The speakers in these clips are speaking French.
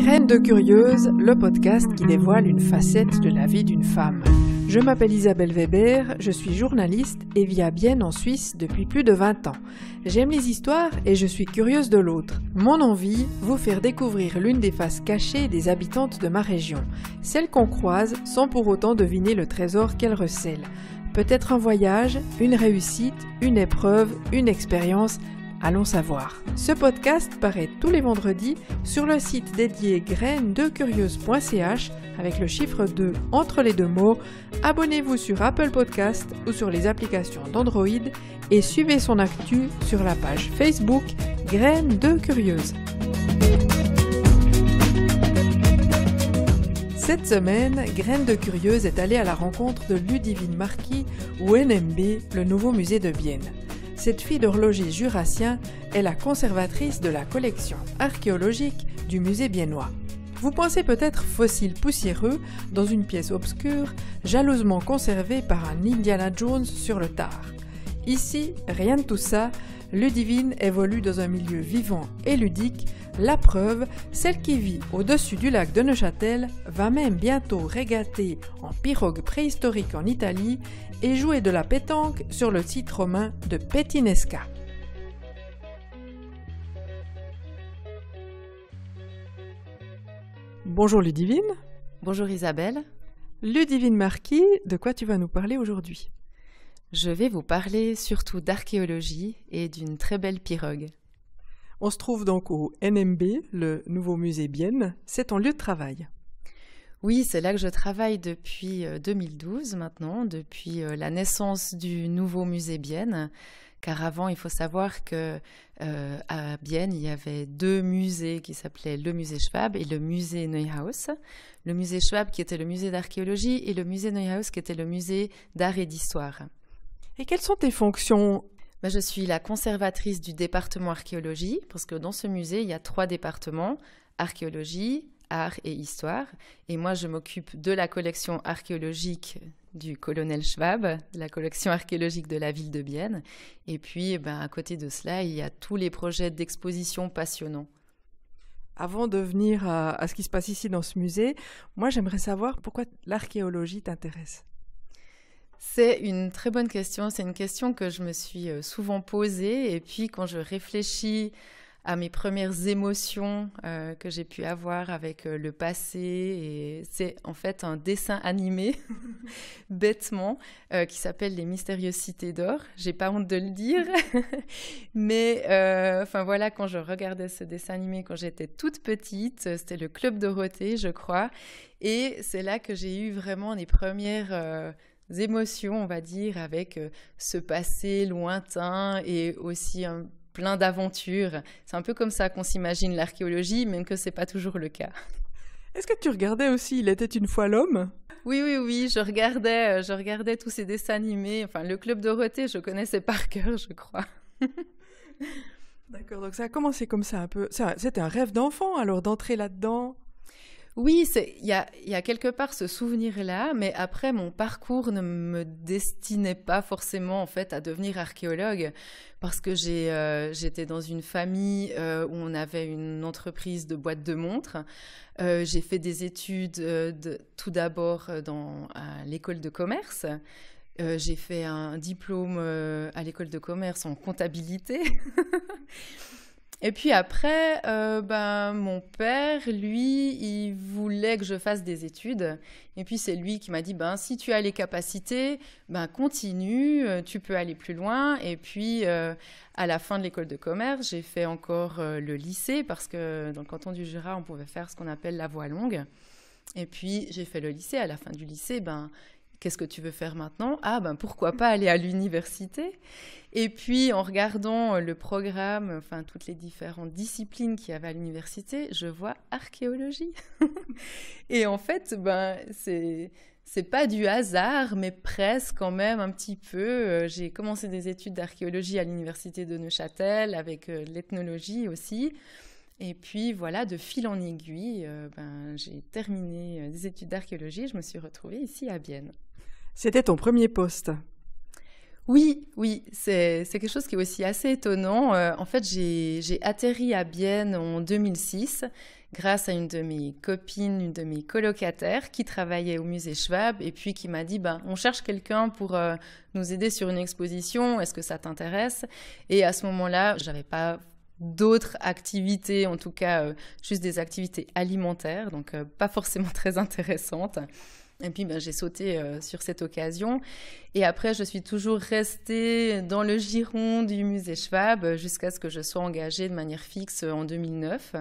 Graines de curieuse, le podcast qui dévoile une facette de la vie d'une femme. Je m'appelle Isabelle Weber, je suis journaliste et vis à Bienne en Suisse depuis plus de 20 ans. J'aime les histoires et je suis curieuse de l'autre. Mon envie, vous faire découvrir l'une des faces cachées des habitantes de ma région. Celles qu'on croise sans pour autant deviner le trésor qu'elles recèlent. Peut-être un voyage, une réussite, une épreuve, une expérience. Allons savoir. Ce podcast paraît tous les vendredis sur le site dédié grainesdecurieuse.ch avec le chiffre 2 entre les deux mots. Abonnez-vous sur Apple Podcast ou sur les applications d'Android et suivez son actu sur la page Facebook Graines de Curieuse. Cette semaine, Graines de Curieuse est allée à la rencontre de Ludivine Marquis ou NMB, le nouveau musée de Bienne. Cette fille d'horloger jurassien est la conservatrice de la collection archéologique du musée biennois. Vous pensez peut-être fossile poussiéreux dans une pièce obscure, jalousement conservée par un Indiana Jones sur le tard. Ici, rien de tout ça, Ludivine évolue dans un milieu vivant et ludique. La preuve, celle qui vit au-dessus du lac de Neuchâtel va même bientôt régater en pirogue préhistorique en Italie et jouer de la pétanque sur le site romain de Pettinesca. Bonjour Ludivine. Bonjour Isabelle. Ludivine Marquis, de quoi tu vas nous parler aujourd'hui ? Je vais vous parler surtout d'archéologie et d'une très belle pirogue. On se trouve donc au NMB, le nouveau musée Bienne. C'est ton lieu de travail. Oui, c'est là que je travaille depuis 2012 maintenant, depuis la naissance du nouveau musée Bienne. Car avant, il faut savoir que à Bienne, il y avait deux musées qui s'appelaient le musée Schwab et le musée Neuhaus. Le musée Schwab qui était le musée d'archéologie et le musée Neuhaus qui était le musée d'art et d'histoire. Et quelles sont tes fonctions ? Je suis la conservatrice du département archéologie, parce que dans ce musée, il y a 3 départements, archéologie, art et histoire. Et moi, je m'occupe de la collection archéologique du colonel Schwab, de la collection archéologique de la ville de Bienne. Et puis, à côté de cela, il y a tous les projets d'exposition passionnants. Avant de venir à ce qui se passe ici dans ce musée, moi, j'aimerais savoir pourquoi l'archéologie t'intéresse. C'est une très bonne question. C'est une question que je me suis souvent posée. Et puis, quand je réfléchis à mes premières émotions que j'ai pu avoir avec le passé, et c'est en fait un dessin animé, bêtement, qui s'appelle Les Mystérieuses Cités d'Or. J'ai pas honte de le dire. Mais voilà, quand je regardais ce dessin animé quand j'étais toute petite, c'était le Club Dorothée, je crois. Et c'est là que j'ai eu vraiment les premières émotions, on va dire, avec ce passé lointain et aussi plein d'aventures. C'est un peu comme ça qu'on s'imagine l'archéologie, même que c'est pas toujours le cas. Est-ce que tu regardais aussi Il était une fois l'homme ? Oui, je regardais tous ces dessins animés. Enfin, le Club Dorothée, je connaissais par cœur, je crois. D'accord, donc ça a commencé comme ça un peu. C'était un rêve d'enfant, alors d'entrer là-dedans ? Oui, il y a quelque part ce souvenir-là, mais après, mon parcours ne me destinait pas forcément en fait à devenir archéologue, parce que j'étais dans une famille où on avait une entreprise de boîtes de montres. J'ai fait des études tout d'abord à l'école de commerce. J'ai fait un diplôme à l'école de commerce en comptabilité. Et puis après, mon père, lui, il voulait que je fasse des études. Et puis c'est lui qui m'a dit, si tu as les capacités, continue, tu peux aller plus loin. Et puis à la fin de l'école de commerce, j'ai fait encore le lycée, parce que dans le canton du Jura, on pouvait faire ce qu'on appelle la voie longue. Et puis j'ai fait le lycée. À la fin du lycée, qu'est-ce que tu veux faire maintenant ? Pourquoi pas aller à l'université ? Et puis, en regardant le programme, toutes les différentes disciplines qu'il y avait à l'université, je vois archéologie. Et en fait, c'est pas du hasard, mais presque quand même un petit peu. J'ai commencé des études d'archéologie à l'université de Neuchâtel, avec l'ethnologie aussi. Et puis voilà, de fil en aiguille, j'ai terminé des études d'archéologie et je me suis retrouvée ici à Bienne. C'était ton premier poste ? Oui, c'est quelque chose qui est aussi assez étonnant. En fait, j'ai atterri à Bienne en 2006 grâce à une de mes copines, une de mes colocataires qui travaillait au musée Schwab et puis qui m'a dit on cherche quelqu'un pour nous aider sur une exposition, est-ce que ça t'intéresse? Et à ce moment-là, j'avais pas d'autres activités, en tout cas juste des activités alimentaires, donc pas forcément très intéressantes. Et puis, j'ai sauté sur cette occasion. Et après, je suis toujours restée dans le giron du musée Schwab jusqu'à ce que je sois engagée de manière fixe en 2009.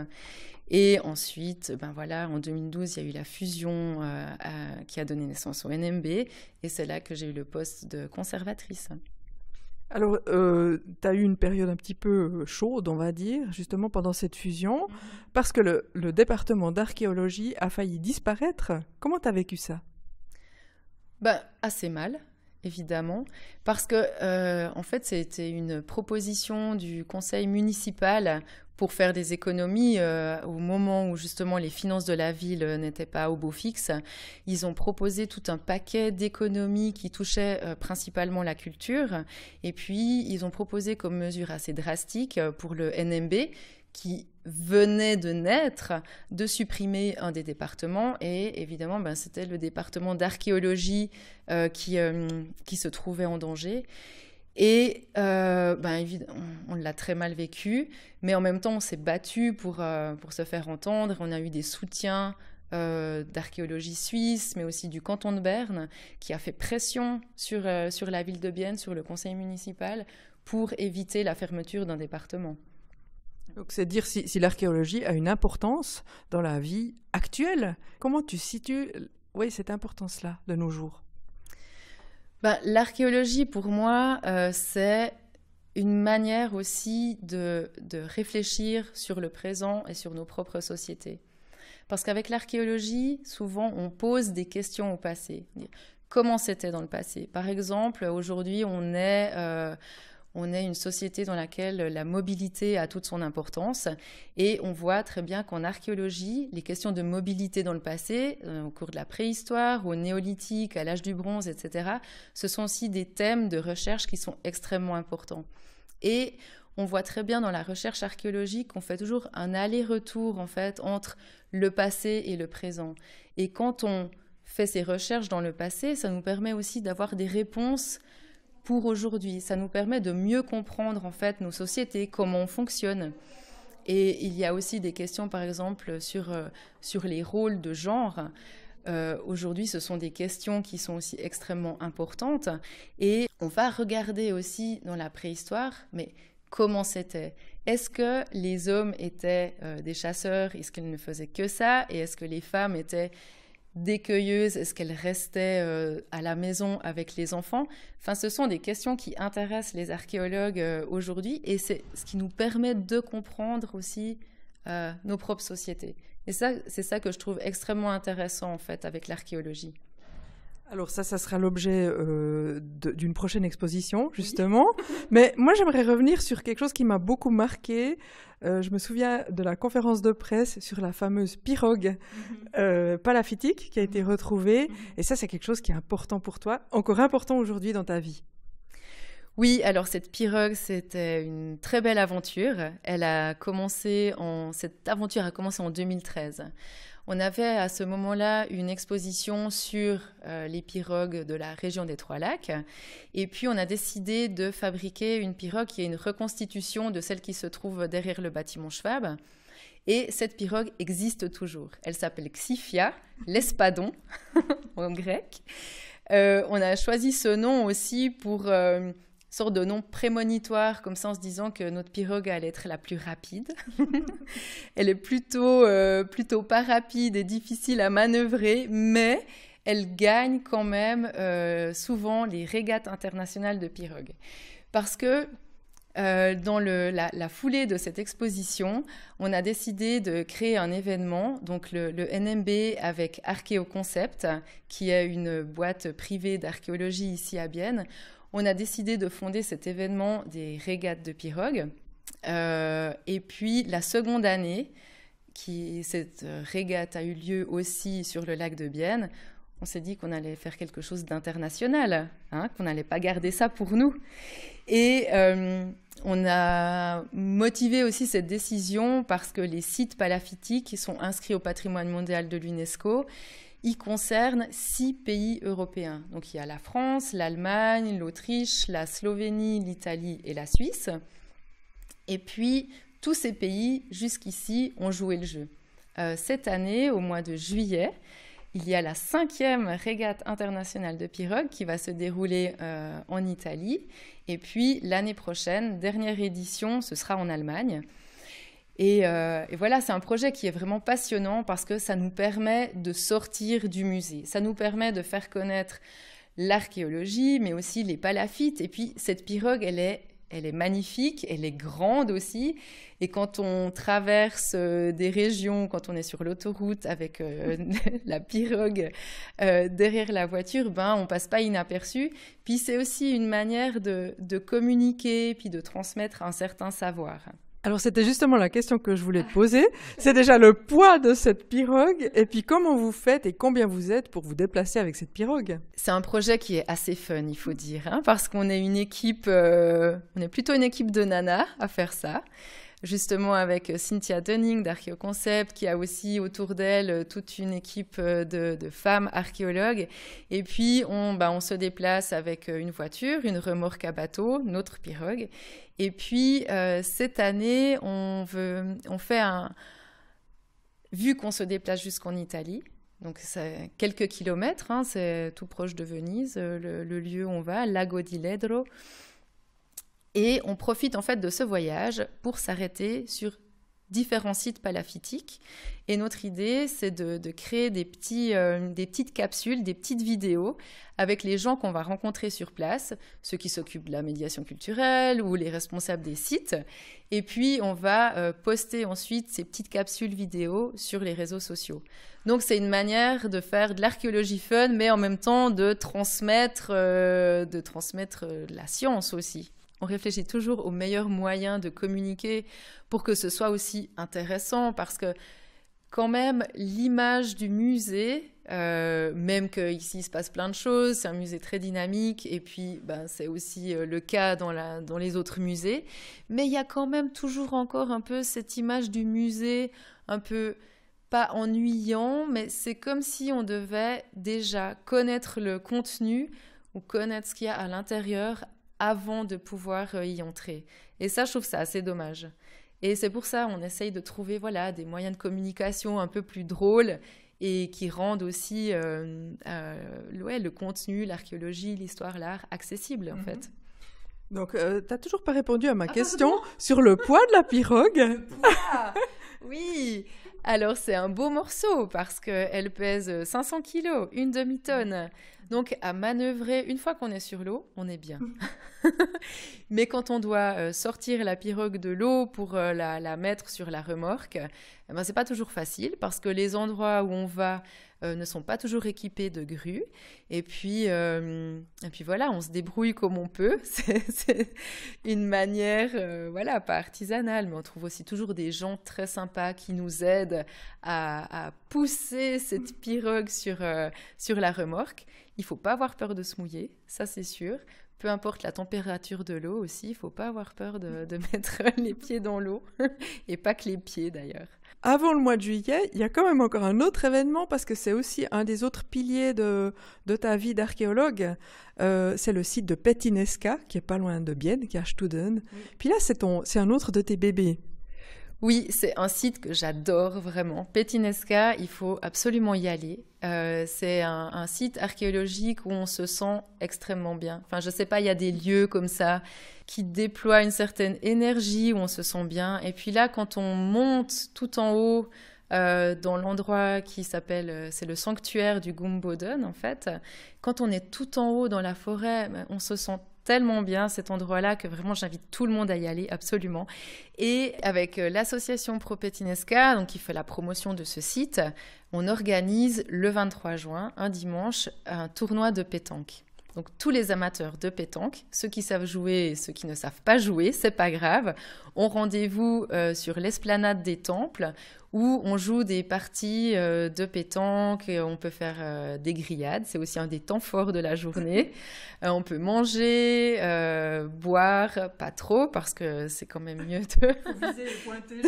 Et ensuite, en 2012, il y a eu la fusion qui a donné naissance au NMB. Et c'est là que j'ai eu le poste de conservatrice. Alors, tu as eu une période un petit peu chaude, on va dire, justement pendant cette fusion, parce que le département d'archéologie a failli disparaître. Comment tu as vécu ça? Assez mal, évidemment, parce que, en fait, c'était une proposition du conseil municipal pour faire des économies au moment où justement les finances de la ville n'étaient pas au beau fixe. Ils ont proposé tout un paquet d'économies qui touchaient principalement la culture. Et puis, ils ont proposé comme mesure assez drastique pour le NMB, qui venait de naître, de supprimer un des départements. Et évidemment, c'était le département d'archéologie qui se trouvait en danger. Et évidemment, on l'a très mal vécu, mais en même temps, on s'est battu pour se faire entendre. On a eu des soutiens d'archéologie suisse, mais aussi du canton de Berne, qui a fait pression sur la ville de Bienne, sur le conseil municipal, pour éviter la fermeture d'un département. Donc c'est dire si l'archéologie a une importance dans la vie actuelle. Comment tu situes cette importance-là de nos jours? L'archéologie, pour moi, c'est une manière aussi de réfléchir sur le présent et sur nos propres sociétés. Parce qu'avec l'archéologie, souvent, on pose des questions au passé. Comment c'était dans le passé? Par exemple, aujourd'hui, on est une société dans laquelle la mobilité a toute son importance et on voit très bien qu'en archéologie, les questions de mobilité dans le passé, au cours de la préhistoire, au néolithique, à l'âge du bronze, etc., ce sont aussi des thèmes de recherche qui sont extrêmement importants. Et on voit très bien dans la recherche archéologique qu'on fait toujours un aller-retour en fait, entre le passé et le présent. Et quand on fait ces recherches dans le passé, ça nous permet aussi d'avoir des réponses pour aujourd'hui. Ça nous permet de mieux comprendre en fait nos sociétés, comment on fonctionne. Et il y a aussi des questions, par exemple, sur les rôles de genre. Aujourd'hui, ce sont des questions qui sont aussi extrêmement importantes. Et on va regarder aussi dans la préhistoire, mais comment c'était? Est-ce que les hommes étaient des chasseurs? Est-ce qu'ils ne faisaient que ça? Et est-ce que les femmes étaient des cueilleuses? Est-ce qu'elles restaient à la maison avec les enfants? Enfin, ce sont des questions qui intéressent les archéologues aujourd'hui et c'est ce qui nous permet de comprendre aussi nos propres sociétés. Et ça, c'est ça que je trouve extrêmement intéressant en fait avec l'archéologie. Alors ça sera l'objet d'une prochaine exposition, justement. Mais moi, j'aimerais revenir sur quelque chose qui m'a beaucoup marqué. Je me souviens de la conférence de presse sur la fameuse pirogue palaffitique qui a été retrouvée. Et ça, c'est quelque chose qui est important pour toi, encore important aujourd'hui dans ta vie. Oui, alors cette pirogue, c'était une très belle aventure. Cette aventure a commencé en 2013. On avait à ce moment-là une exposition sur les pirogues de la région des Trois-Lacs. Et puis, on a décidé de fabriquer une pirogue qui est une reconstitution de celle qui se trouve derrière le bâtiment Schwab. Et cette pirogue existe toujours. Elle s'appelle Xifia, l'espadon, en grec. On a choisi ce nom aussi pour sorte de nom prémonitoire, comme ça en se disant que notre pirogue allait être la plus rapide. Elle est plutôt pas rapide et difficile à manœuvrer, mais elle gagne quand même souvent les régates internationales de pirogues. Parce que dans la foulée de cette exposition, on a décidé de créer un événement, donc le NMB avec Archéoconcept, qui est une boîte privée d'archéologie ici à Bienne. On a décidé de fonder cet événement des régates de pirogues. Et puis, la seconde année, cette régate a eu lieu aussi sur le lac de Bienne, On s'est dit qu'on allait faire quelque chose d'international, qu'on n'allait pas garder ça pour nous. Et on a motivé aussi cette décision parce que les sites palafitiques qui sont inscrits au patrimoine mondial de l'UNESCO, ils concernent 6 pays européens. Donc il y a la France, l'Allemagne, l'Autriche, la Slovénie, l'Italie et la Suisse. Et puis tous ces pays, jusqu'ici, ont joué le jeu. Cette année, au mois de juillet, il y a la 5e régate internationale de pirogue qui va se dérouler en Italie. Et puis, l'année prochaine, dernière édition, ce sera en Allemagne. Et voilà, c'est un projet qui est vraiment passionnant parce que ça nous permet de sortir du musée. Ça nous permet de faire connaître l'archéologie, mais aussi les palafites. Et puis, cette pirogue, elle est magnifique, elle est grande aussi. Et quand on traverse des régions, quand on est sur l'autoroute avec la pirogue derrière la voiture, on passe pas inaperçu. Puis c'est aussi une manière de communiquer, puis de transmettre un certain savoir. Alors, c'était justement la question que je voulais te poser. C'est déjà le poids de cette pirogue et puis comment vous faites et combien vous êtes pour vous déplacer avec cette pirogue? C'est un projet qui est assez fun, il faut dire, parce qu'on est une équipe, on est plutôt une équipe de nanas à faire ça. Justement avec Cynthia Dunning d'Archéoconcept, qui a aussi autour d'elle toute une équipe de femmes archéologues. Et puis, on se déplace avec une voiture, une remorque à bateau, notre pirogue. Et puis, cette année, vu qu'on se déplace jusqu'en Italie, donc c'est quelques kilomètres, c'est tout proche de Venise, le lieu où on va, Lago di Ledro. Et on profite en fait de ce voyage pour s'arrêter sur différents sites palafitiques. Et notre idée, c'est de créer des petites capsules, des petites vidéos avec les gens qu'on va rencontrer sur place, ceux qui s'occupent de la médiation culturelle ou les responsables des sites. Et puis, on va poster ensuite ces petites capsules vidéo sur les réseaux sociaux. Donc, c'est une manière de faire de l'archéologie fun, mais en même temps de transmettre la science aussi. On réfléchit toujours aux meilleurs moyens de communiquer pour que ce soit aussi intéressant parce que quand même l'image du musée, même qu'ici il se passe plein de choses, c'est un musée très dynamique et puis c'est aussi le cas dans les autres musées, mais il y a quand même toujours encore un peu cette image du musée un peu pas ennuyant, mais c'est comme si on devait déjà connaître le contenu ou connaître ce qu'il y a à l'intérieur avant de pouvoir y entrer. Et ça, je trouve ça assez dommage. Et c'est pour ça qu'on essaye de trouver des moyens de communication un peu plus drôles et qui rendent aussi le contenu, l'archéologie, l'histoire, l'art accessible, en fait. Donc, tu n'as toujours pas répondu à ma question sur le poids de la pirogue. Le poids, oui. Alors, c'est un beau morceau parce qu'elle pèse 500 kilos, une demi-tonne. Donc, à manœuvrer, une fois qu'on est sur l'eau, on est bien. Mais quand on doit sortir la pirogue de l'eau pour la mettre sur la remorque, c'est pas toujours facile parce que les endroits où on va ne sont pas toujours équipés de grues. Et puis voilà, on se débrouille comme on peut. C'est une manière, pas artisanale, mais on trouve aussi toujours des gens très sympas qui nous aident à pousser cette pirogue sur la remorque. Il ne faut pas avoir peur de se mouiller, ça c'est sûr. Peu importe la température de l'eau aussi, il ne faut pas avoir peur de mettre les pieds dans l'eau, et pas que les pieds d'ailleurs. Avant le mois de juillet, il y a quand même encore un autre événement, parce que c'est aussi un des autres piliers de ta vie d'archéologue. C'est le site de Petinesca, qui est pas loin de Bienne, qui est à Studen. Oui. Puis là, c'est un autre de tes bébés. Oui, c'est un site que j'adore vraiment. Petinesca, il faut absolument y aller. C'est un site archéologique où on se sent extrêmement bien. Enfin, je sais pas, il y a des lieux comme ça qui déploient une certaine énergie où on se sent bien. Et puis là, quand on monte tout en haut dans l'endroit qui s'appelle, c'est le sanctuaire du Gumboden en fait, quand on est tout en haut dans la forêt, on se sent tellement bien cet endroit-là que vraiment j'invite tout le monde à y aller, absolument. Et avec l'association Pro Petinesca, donc qui fait la promotion de ce site, on organise le 23 juin, un dimanche, un tournoi de pétanque. Donc tous les amateurs de pétanque, ceux qui savent jouer et ceux qui ne savent pas jouer, c'est pas grave, ont rendez-vous sur l'esplanade des temples où on joue des parties de pétanque, et on peut faire des grillades, c'est aussi un des temps forts de la journée. On peut manger, boire, pas trop parce que c'est quand même mieux de... Viser et pointer.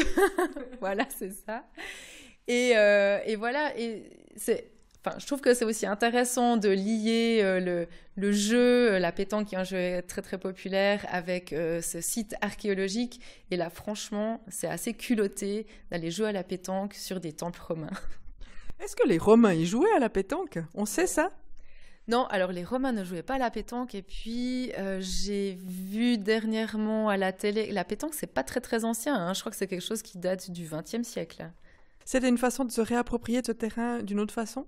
Voilà, c'est ça. Et voilà, je trouve que c'est aussi intéressant de lier le jeu, la pétanque qui est un jeu très très populaire, avec ce site archéologique. Et là, franchement, c'est assez culotté d'aller jouer à la pétanque sur des temples romains. Est-ce que les Romains y jouaient à la pétanque? On sait ça? Non, alors les Romains ne jouaient pas à la pétanque. Et puis, j'ai vu dernièrement à la télé... La pétanque, c'est pas très très ancien, hein. Je crois que c'est quelque chose qui date du XXe siècle. C'était une façon de se réapproprier de ce terrain d'une autre façon?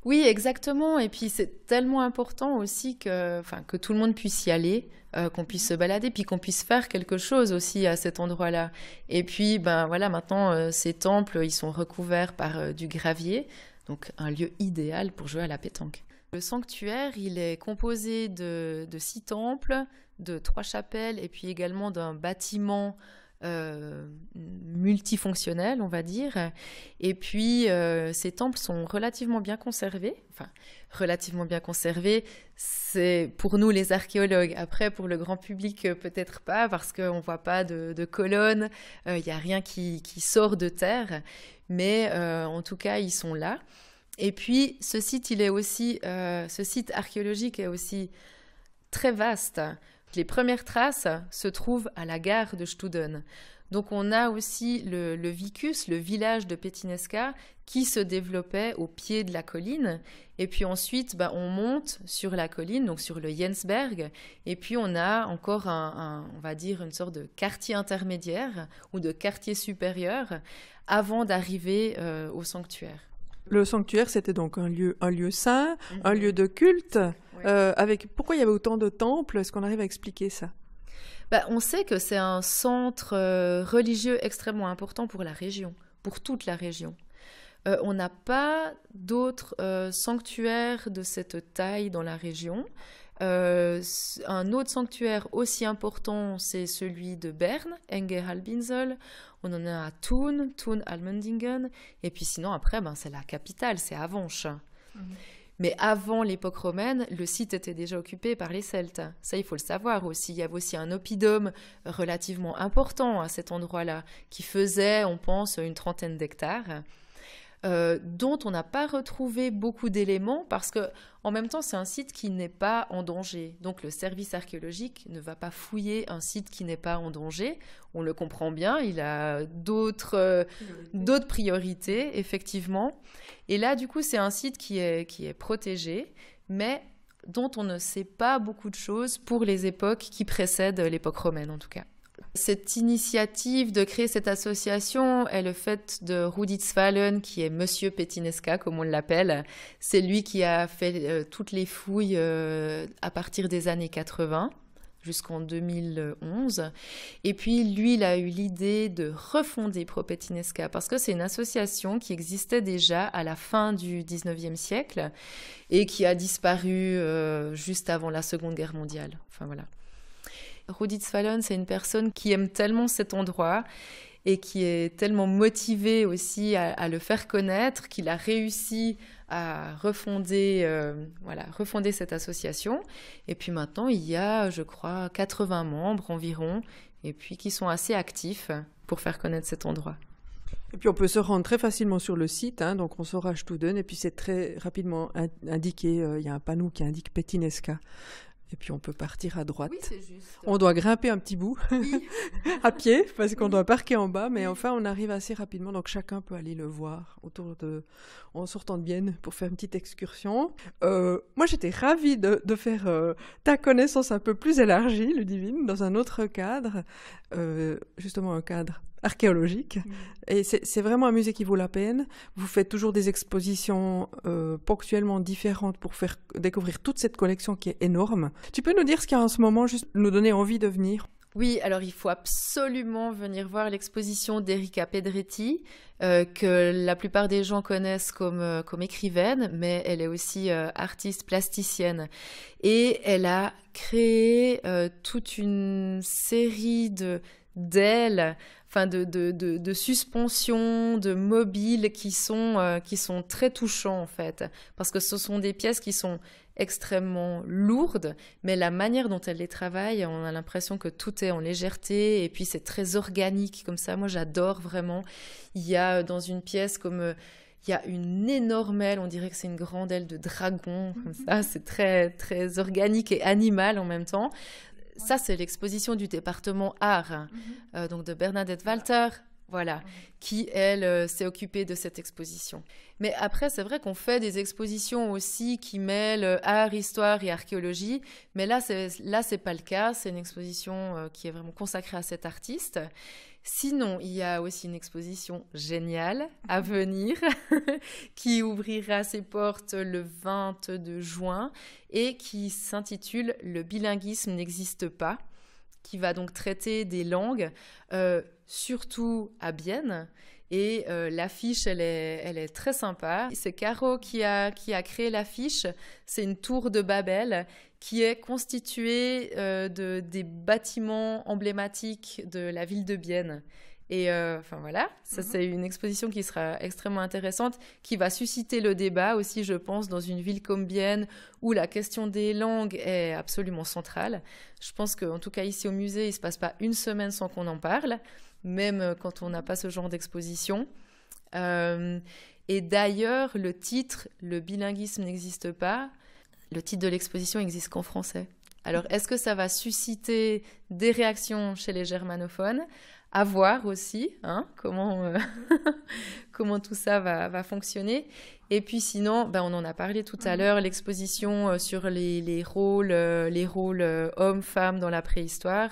Oui, exactement. Et puis, c'est tellement important aussi que tout le monde puisse y aller, qu'on puisse se balader, puis qu'on puisse faire quelque chose aussi à cet endroit-là. Et puis, voilà, maintenant, ces temples, ils sont recouverts par du gravier, donc un lieu idéal pour jouer à la pétanque. Le sanctuaire, il est composé de 6 temples, de 3 chapelles, et puis également d'un bâtiment multifonctionnel, on va dire. Et puis, ces temples sont relativement bien conservés. Enfin, relativement bien conservés, c'est pour nous les archéologues. Après, pour le grand public, peut-être pas, parce qu'on ne voit pas de colonnes, il n'y a rien qui sort de terre. Mais en tout cas, ils sont là. Et puis, ce site archéologique est aussi très vaste. Les premières traces se trouvent à la gare de Studen. Donc on a aussi le vicus, le village de Petinesca, qui se développait au pied de la colline. Et puis ensuite, on monte sur la colline, donc sur le Jensberg. Et puis on a encore on va dire une sorte de quartier intermédiaire ou de quartier supérieur avant d'arriver au sanctuaire. Le sanctuaire, c'était donc un lieu saint, un lieu de culte. Oui. Pourquoi il y avait autant de temples? Est-ce qu'on arrive à expliquer ça? On sait que c'est un centre religieux extrêmement important pour la région, pour toute la région. On n'a pas d'autres sanctuaires de cette taille dans la région. Un autre sanctuaire aussi important, c'est celui de Berne, Engerhalbinsel. On en a à Thun Almendingen. Et puis sinon, après, c'est la capitale, c'est Avenches. Mais avant l'époque romaine, le site était déjà occupé par les Celtes. Ça, il faut le savoir aussi. Il y avait aussi un oppidum relativement important à cet endroit-là, qui faisait, on pense, une 30aine d'hectares, dont on n'a pas retrouvé beaucoup d'éléments parce que, en même temps, c'est un site qui n'est pas en danger. Donc, le service archéologique ne va pas fouiller un site qui n'est pas en danger. On le comprend bien, il a d'autres priorités, effectivement. Et là, du coup, c'est un site qui est protégé, mais dont on ne sait pas beaucoup de choses pour les époques qui précèdent l'époque romaine, en tout cas. Cette initiative de créer cette association est le fait de Rudi Zwalen, qui est Monsieur Petinesca, comme on l'appelle. C'est lui qui a fait toutes les fouilles à partir des années 80 jusqu'en 2011. Et puis, lui, il a eu l'idée de refonder Pro Petinesca parce que c'est une association qui existait déjà à la fin du 19e siècle et qui a disparu juste avant la Seconde Guerre mondiale. Enfin, voilà. Rudi Zwalen, c'est une personne qui aime tellement cet endroit et qui est tellement motivé aussi à le faire connaître qu'il a réussi à refonder cette association. Et puis maintenant, il y a, je crois, 80 membres environ, et puis qui sont assez actifs pour faire connaître cet endroit. Et puis on peut se rendre très facilement sur le site, donc on sort à Studen, et puis c'est très rapidement indiqué, il y a un panneau qui indique Petinesca. Et puis on peut partir à droite. Oui, c'est juste. On doit grimper un petit bout oui. à pied parce qu'on doit parquer en bas, mais enfin on arrive assez rapidement, donc chacun peut aller le voir en sortant de Bienne pour faire une petite excursion. Moi j'étais ravie de faire ta connaissance un peu plus élargie, Ludivine, dans un autre cadre, justement un cadre archéologique. Et c'est vraiment un musée qui vaut la peine. Vous faites toujours des expositions ponctuellement différentes pour faire découvrir toute cette collection qui est énorme. Tu peux nous dire ce qu'il y a en ce moment, juste nous donner envie de venir? Oui, alors il faut absolument venir voir l'exposition d'Erika Pedretti, que la plupart des gens connaissent comme écrivaine, mais elle est aussi artiste plasticienne. Et elle a créé toute une série d'ailes, enfin de suspensions, de mobiles qui sont très touchants en fait, parce que ce sont des pièces qui sont extrêmement lourdes, mais la manière dont elle les travaille, on a l'impression que tout est en légèreté, et puis c'est très organique comme ça. Moi, j'adore vraiment. Il y a dans une pièce il y a une énorme aile, on dirait que c'est une grande aile de dragon, comme ça. C'est très, très organique et animal en même temps. Ça, c'est l'exposition du département art, donc de Bernadette Walter, voilà, qui, elle, s'est occupée de cette exposition. Mais après, c'est vrai qu'on fait des expositions aussi qui mêlent art, histoire et archéologie, mais là, c'est pas le cas. C'est une exposition qui est vraiment consacrée à cet artiste. Sinon, il y a aussi une exposition géniale à venir qui ouvrira ses portes le 22 juin et qui s'intitule « Le bilinguisme n'existe pas », qui va donc traiter des langues, surtout à Bienne. Et l'affiche, elle est très sympa. C'est Caro qui a créé l'affiche. C'est une tour de Babel qui est constituée des bâtiments emblématiques de la ville de Bienne. Et enfin voilà, ça c'est une exposition qui sera extrêmement intéressante, qui va susciter le débat aussi, je pense, dans une ville comme Bienne, où la question des langues est absolument centrale. Je pense qu'en tout cas ici au musée, il ne se passe pas une semaine sans qu'on en parle, même quand on n'a pas ce genre d'exposition. Et d'ailleurs, le titre « Le bilinguisme n'existe pas », le titre de l'exposition n'existe qu'en français. Alors, est-ce que ça va susciter des réactions chez les germanophones ? À voir aussi, hein, comment tout ça va fonctionner. Et puis sinon, on en a parlé tout à l'heure, l'exposition sur les rôles hommes-femmes dans la préhistoire,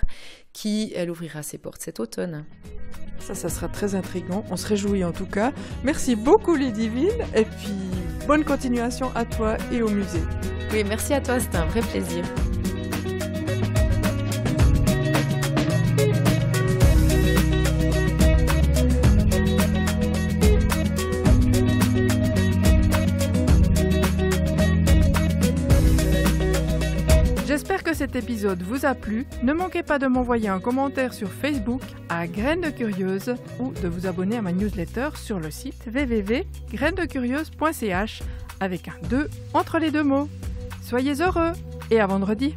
elle ouvrira ses portes cet automne. Ça sera très intriguant. On se réjouit en tout cas. Merci beaucoup Ludivine, et puis bonne continuation à toi et au musée. Oui, merci à toi, c'était un vrai plaisir. J'espère que cet épisode vous a plu. Ne manquez pas de m'envoyer un commentaire sur Facebook à Graines de Curieuse ou de vous abonner à ma newsletter sur le site www.grainesdecurieuse.ch avec un 2 entre les deux mots. Soyez heureux et à vendredi!